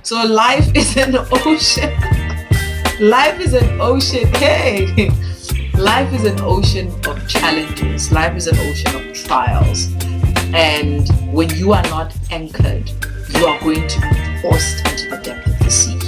So life is an ocean. Life is an ocean. Hey, life is an ocean of challenges. Life is an ocean of trials. And when you are not anchored, you are going to be forced into the depth of the sea.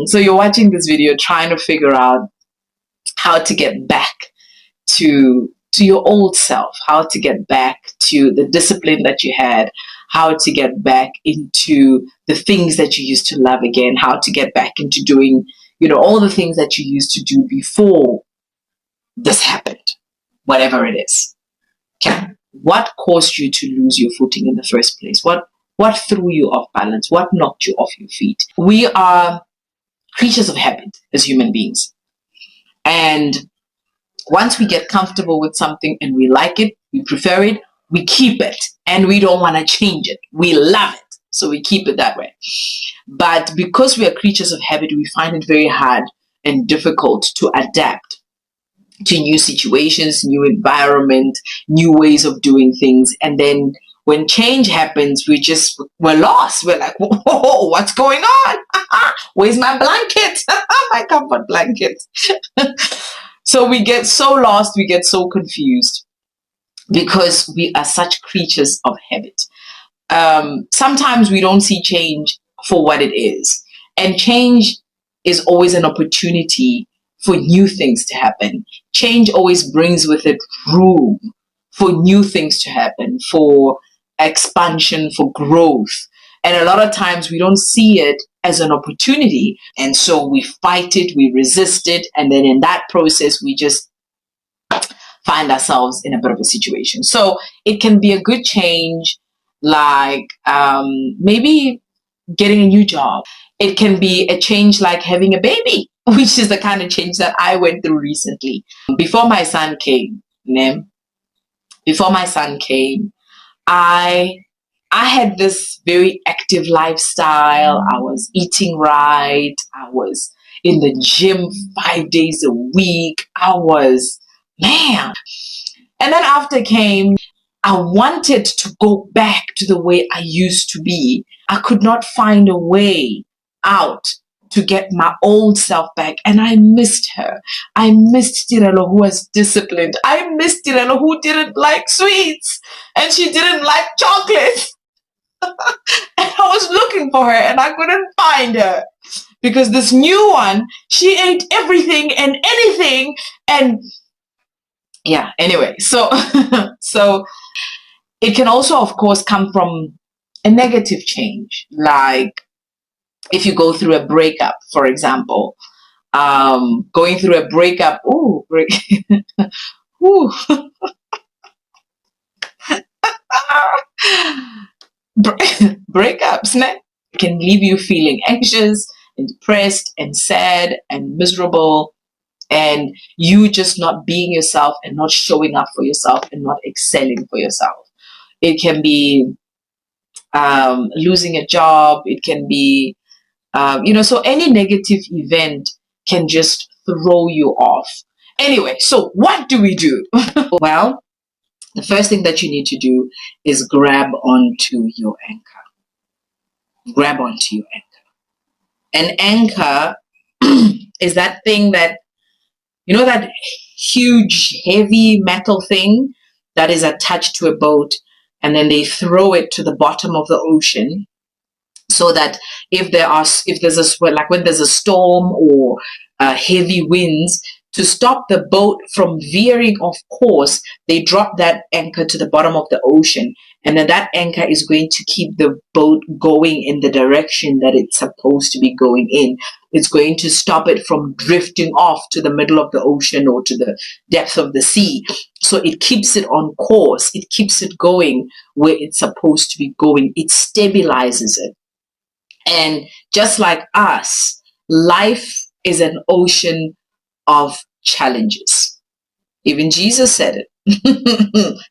So you're watching this video trying to figure out how to get back to your old self, how to get back to the discipline that you had, how to get back into the things that you used to love again, how to get back into doing, all the things that you used to do before this happened, whatever it is. Okay. What caused you to lose your footing in the first place? What threw you off balance? What knocked you off your feet? We are creatures of habit as human beings. And once we get comfortable with something and we like it, we prefer it, we keep it, and we don't want to change it. We love it, so we keep it that way. But because we are creatures of habit, we find it very hard and difficult to adapt to new situations, new environment, new ways of doing things. And then when change happens, we're lost. We're like, whoa, what's going on? Where's my blanket? My comfort blanket. So we get so lost, we get so confused because we are such creatures of habit. Sometimes we don't see change for what it is. And change is always an opportunity for new things to happen. Change always brings with it room for new things to happen, for expansion, for growth. And a lot of times we don't see it as an opportunity. And so we fight it, we resist it. And then in that process, we just find ourselves in a bit of a situation. So it can be a good change, like maybe getting a new job. It can be a change like having a baby, which is the kind of change that I went through recently. Before my son came, I had this very active lifestyle. I was eating right. I was in the gym 5 days a week. And then after came, I wanted to go back to the way I used to be. I could not find a way out to get my old self back. And I missed her. I missed Tirelo, who was disciplined. I missed Tirelo, who didn't like sweets. And she didn't like chocolate. And I was looking for her and I couldn't find her. Because this new one, she ate everything and anything. And yeah, anyway. So it can also, of course, come from a negative change. Like if you go through a breakup, for example, going through a breakup, breakups can leave you feeling anxious and depressed and sad and miserable, and you just not being yourself and not showing up for yourself and not excelling for yourself. It can be losing a job. It can be so any negative event can just throw you off. Anyway, so what do we do? Well, the first thing that you need to do is grab onto your anchor. Grab onto your anchor. An anchor is that thing that, that huge, heavy metal thing that is attached to a boat, and then they throw it to the bottom of the ocean, so that if when there's a storm or heavy winds, to stop the boat from veering off course, they drop that anchor to the bottom of the ocean. And then that anchor is going to keep the boat going in the direction that it's supposed to be going in. It's going to stop it from drifting off to the middle of the ocean or to the depth of the sea. So it keeps it on course. It keeps it going where it's supposed to be going. It stabilizes it. And just like us, life is an ocean of challenges. Even Jesus said it.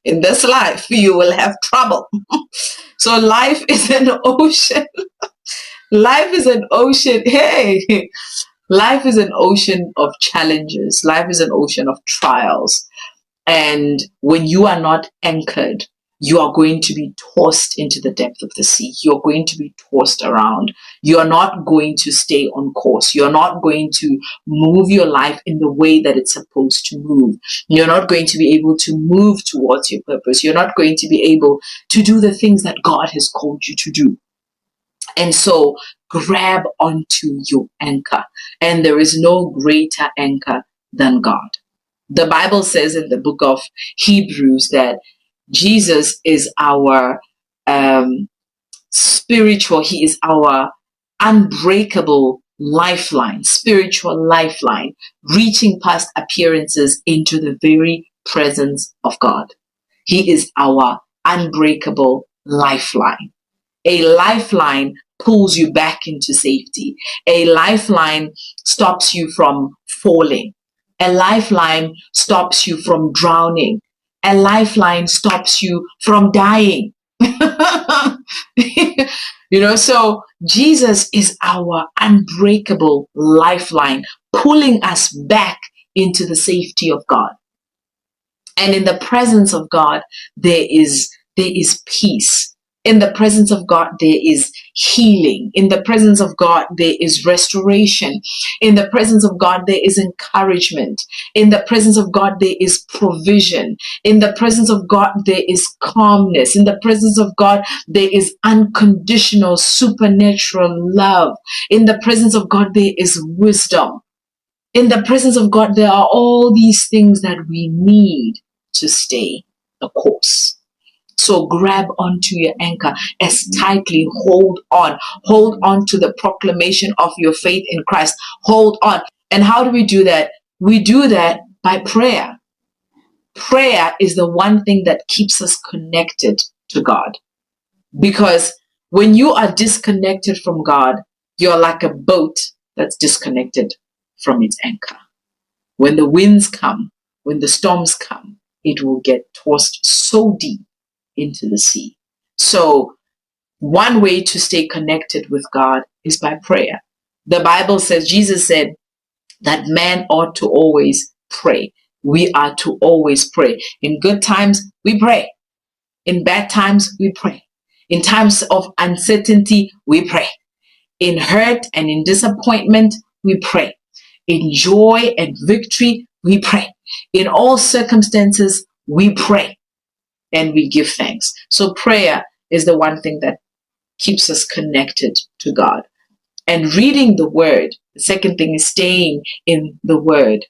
In this life, you will have trouble. So life is an ocean. Life is an ocean. Hey, life is an ocean of challenges. Life is an ocean of trials. And when you are not anchored, you are going to be tossed into the depth of the sea. You're going to be tossed around. You're not going to stay on course. You're not going to move your life in the way that it's supposed to move. You're not going to be able to move towards your purpose. You're not going to be able to do the things that God has called you to do. And so grab onto your anchor. And there is no greater anchor than God. The Bible says in the book of Hebrews that Jesus is our spiritual, he is our unbreakable lifeline, spiritual lifeline, reaching past appearances into the very presence of God. He is our unbreakable lifeline. A lifeline pulls you back into safety. A lifeline stops you from falling. A lifeline stops you from drowning. A lifeline stops you from dying. So Jesus is our unbreakable lifeline, pulling us back into the safety of God. And in the presence of God, there is peace. In the presence of God, there is healing. In the presence of God, there is restoration. In the presence of God, there is encouragement. In the presence of God, there is provision. In the presence of God, there is calmness. In the presence of God, there is unconditional supernatural love. In the presence of God, there is wisdom. In the presence of God, there are all these things that we need to stay the course. So grab onto your anchor as tightly. Hold on to the proclamation of your faith in Christ. Hold on. And how do we do that? We do that by prayer. Prayer is the one thing that keeps us connected to God. Because when you are disconnected from God, you're like a boat that's disconnected from its anchor. When the winds come, when the storms come, it will get tossed so deep into the sea. So one way to stay connected with God is by prayer. The Bible says, Jesus said that man ought to always pray. We are to always pray. In good times, we pray. In bad times, we pray. In times of uncertainty, we pray. In hurt and in disappointment, we pray. In joy and victory, we pray. In all circumstances, we pray. And we give thanks. So prayer is the one thing that keeps us connected to God. And reading the word. The second thing is staying in the word.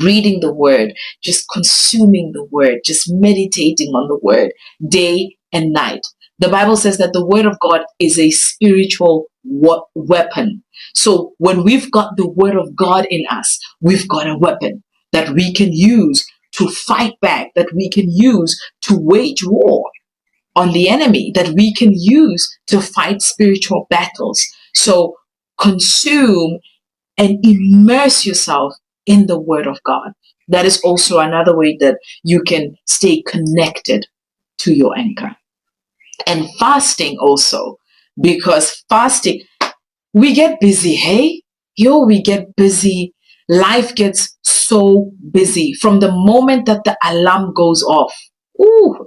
Reading the word, just consuming the word, just meditating on the word day and night. The Bible says that the word of God is a spiritual weapon. So when we've got the word of God in us, we've got a weapon that we can use to fight back, that we can use to wage war on the enemy, that we can use to fight spiritual battles. So consume and immerse yourself in the word of God. That is also another way that you can stay connected to your anchor. And fasting also, because fasting, we get busy, hey? We get busy. Life gets so busy from the moment that the alarm goes off.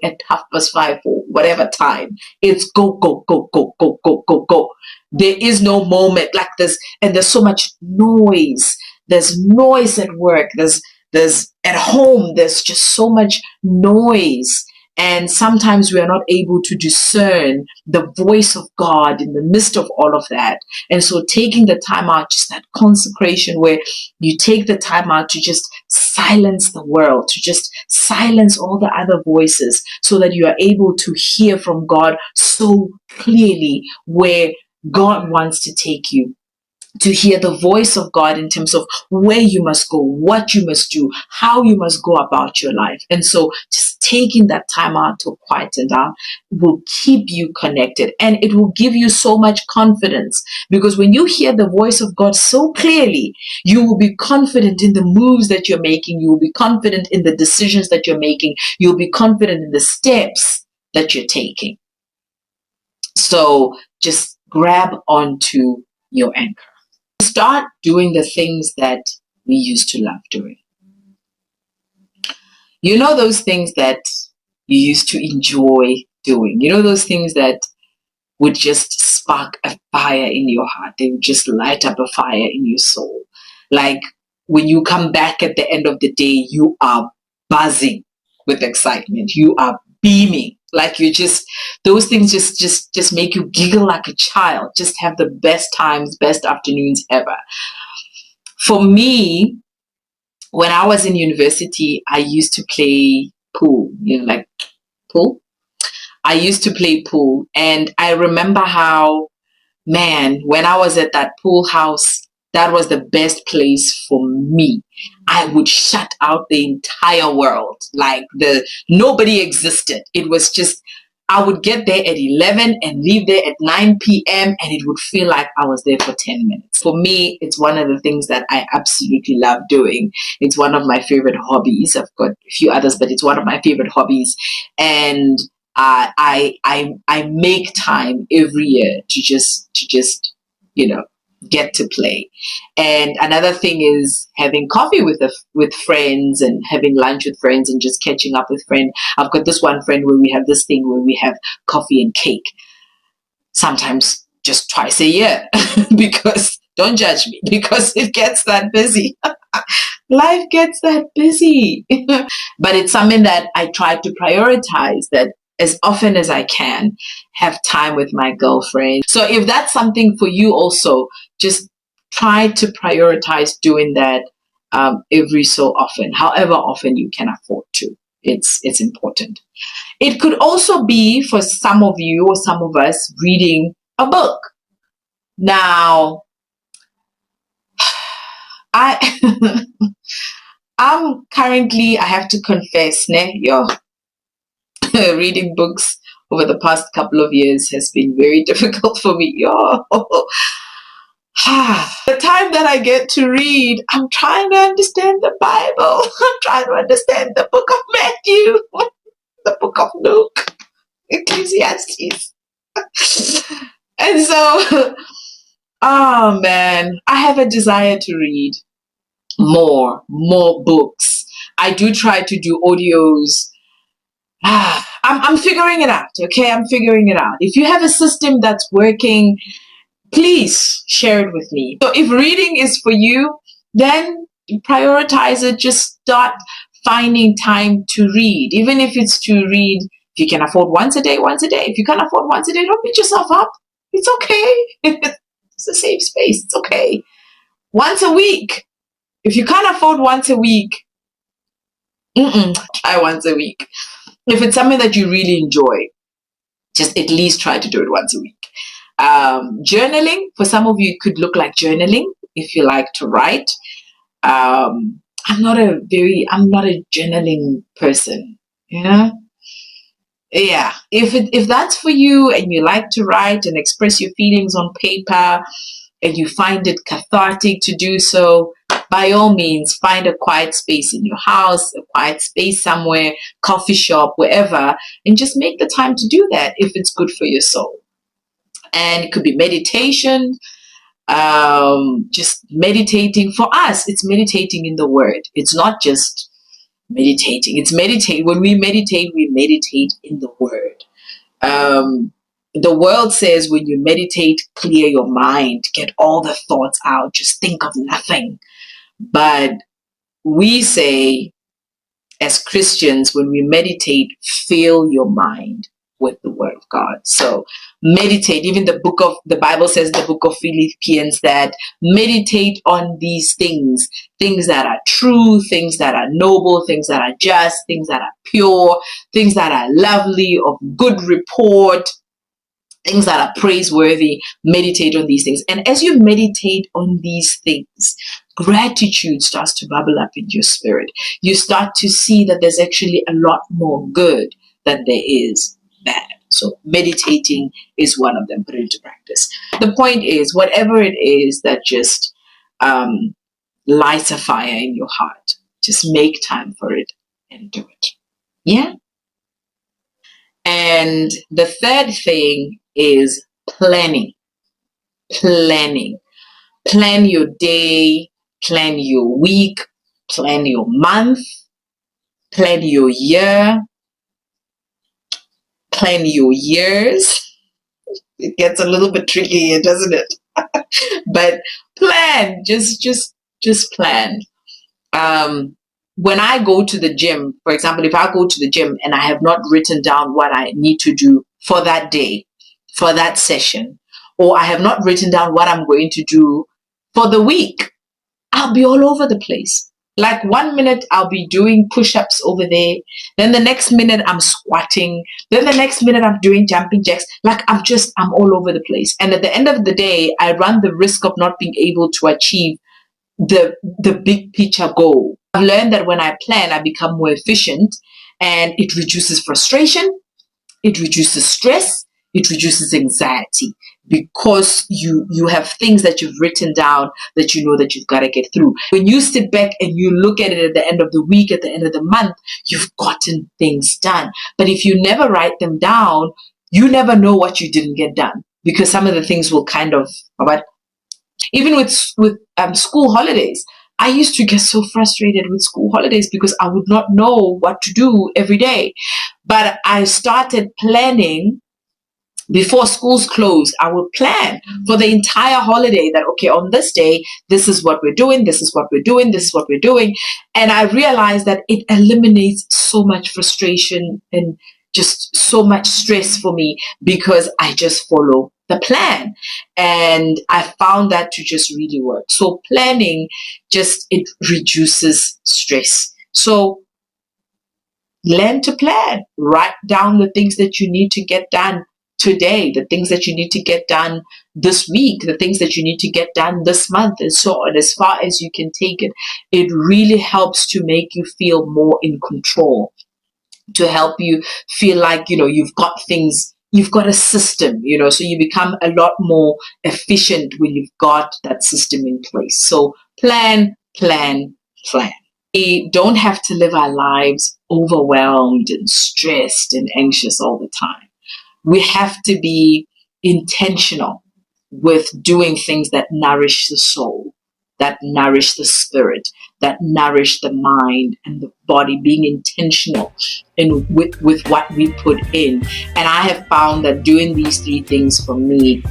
At 5:30 or whatever time, it's go, go, go, go, go, go, go, go. There is no moment like this, and there's so much noise. There's noise at work. There's at home. There's just so much noise. And sometimes we are not able to discern the voice of God in the midst of all of that. And so taking the time out, just that consecration where you take the time out to just silence the world, to just silence all the other voices so that you are able to hear from God so clearly where God wants to take you. to hear the voice of God in terms of where you must go, what you must do, how you must go about your life. And so just taking that time out to quieten down will keep you connected, and it will give you so much confidence, because when you hear the voice of God so clearly, you will be confident in the moves that you're making. You will be confident in the decisions that you're making. You'll be confident in the steps that you're taking. So just grab onto your anchor. Start doing the things that we used to love doing. You know, those things that you used to enjoy doing. You know, those things that would just spark a fire in your heart. They would just light up a fire in your soul. Like when you come back at the end of the day, you are buzzing with excitement. You are beaming. Like you just, those things just make you giggle like a child. Just have the best times, best afternoons ever. For me, when I was in university, I used to play pool, you know, like pool. I used to play pool, and I remember how, man, when I was at that pool house, that was the best place for me. I would shut out the entire world. Like nobody existed. It was just, I would get there at 11 and leave there at 9 p.m. and it would feel like I was there for 10 minutes. For me, it's one of the things that I absolutely love doing. It's one of my favorite hobbies. I've got a few others, but it's one of my favorite hobbies. And I make time every year to just get to play. And another thing is having coffee with friends and having lunch with friends and just catching up with friends. I've got this one friend where we have this thing where we have coffee and cake, sometimes just twice a year because, don't judge me, because it gets that busy. Life gets that busy. But it's something that I try to prioritize, that as often as I can have time with my girlfriend. So if that's something for you also, just try to prioritize doing that every so often, however often you can afford to. It's important. It could also be for some of you or some of us reading a book. Now, I'm currently, I have to confess, reading books over the past couple of years has been very difficult for me. The time that I get to read, I'm trying to understand the Bible. I'm trying to understand the book of Matthew, the book of Luke, Ecclesiastes. And so, oh man, I have a desire to read more books. I do try to do audios. I'm figuring it out, okay? I'm figuring it out. If you have a system that's working, please share it with me. So if reading is for you, then prioritize it. Just start finding time to read. Even if it's to read, if you can afford once a day. If you can't afford once a day, don't beat yourself up. It's okay. It's a safe space. It's okay. Once a week. If you can't afford once a week, try once a week. If it's something that you really enjoy, just at least try to do it once a week. Journaling, for some of you, it could look like journaling if you like to write. I'm not a journaling person, Yeah, if that's for you and you like to write and express your feelings on paper and you find it cathartic to do so, by all means, find a quiet space in your house, a quiet space somewhere, coffee shop, wherever, and just make the time to do that if it's good for your soul. And it could be meditation, just meditating. For us, it's meditating in the Word. It's not just meditating. It's meditate. When we meditate in the Word. The world says when you meditate, clear your mind, get all the thoughts out, just think of nothing. But we say, as Christians, when we meditate, fill your mind with the Word of God. So meditate. Even the Bible says, the book of Philippians, that meditate on these things that are true, things that are noble, things that are just, things that are pure, things that are lovely, of good report. things that are praiseworthy. Meditate on these things. And as you meditate on these things, gratitude starts to bubble up in your spirit. You start to see that there's actually a lot more good than there is bad. So meditating is one of them. Put it into practice. The point is, whatever it is that just lights a fire in your heart, just make time for it and do it. Yeah. And the third thing is planning. Planning. Plan your day, plan your week, plan your month, plan your year, plan your years. It gets a little bit tricky here, doesn't it? But plan, just plan. When I go to the gym, for example, if I go to the gym and I have not written down what I need to do for that day, for that session, or I have not written down what I'm going to do for the week, I'll be all over the place. Like 1 minute I'll be doing push-ups over there, then the next minute I'm squatting, then the next minute I'm doing jumping jacks. Like I'm all over the place. And at the end of the day, I run the risk of not being able to achieve the big picture goal. I've learned that when I plan, I become more efficient, and it reduces frustration, it reduces stress, it reduces anxiety, because you have things that you've written down that you know that you've got to get through. When you sit back and you look at it at the end of the week, at the end of the month, you've gotten things done. But if you never write them down, you never know what you didn't get done, because some of the things will kind of, even with school holidays, I used to get so frustrated with school holidays because I would not know what to do every day. But I started planning. Before schools close, I will plan for the entire holiday that, okay, on this day, this is what we're doing, this is what we're doing, this is what we're doing. And I realized that it eliminates so much frustration and just so much stress for me, because I just follow the plan. And I found that to just really work. So planning, it reduces stress. So learn to plan. Write down the things that you need to get done today, the things that you need to get done this week, the things that you need to get done this month, and so on, as far as you can take it. It really helps to make you feel more in control, to help you feel like, you've got things, you've got a system, so you become a lot more efficient when you've got that system in place. So plan, plan, plan. We don't have to live our lives overwhelmed and stressed and anxious all the time. We have to be intentional with doing things that nourish the soul, that nourish the spirit, that nourish the mind and the body, being intentional with what we put in. And I have found that doing these three things for me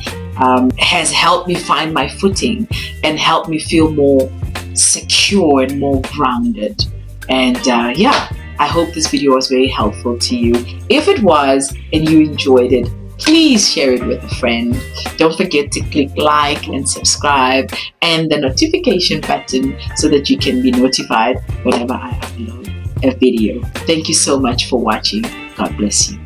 has helped me find my footing and helped me feel more secure and more grounded. And I hope this video was very helpful to you. If it was and you enjoyed it, please share it with a friend. Don't forget to click like and subscribe and the notification button so that you can be notified whenever I upload a video. Thank you so much for watching. God bless you.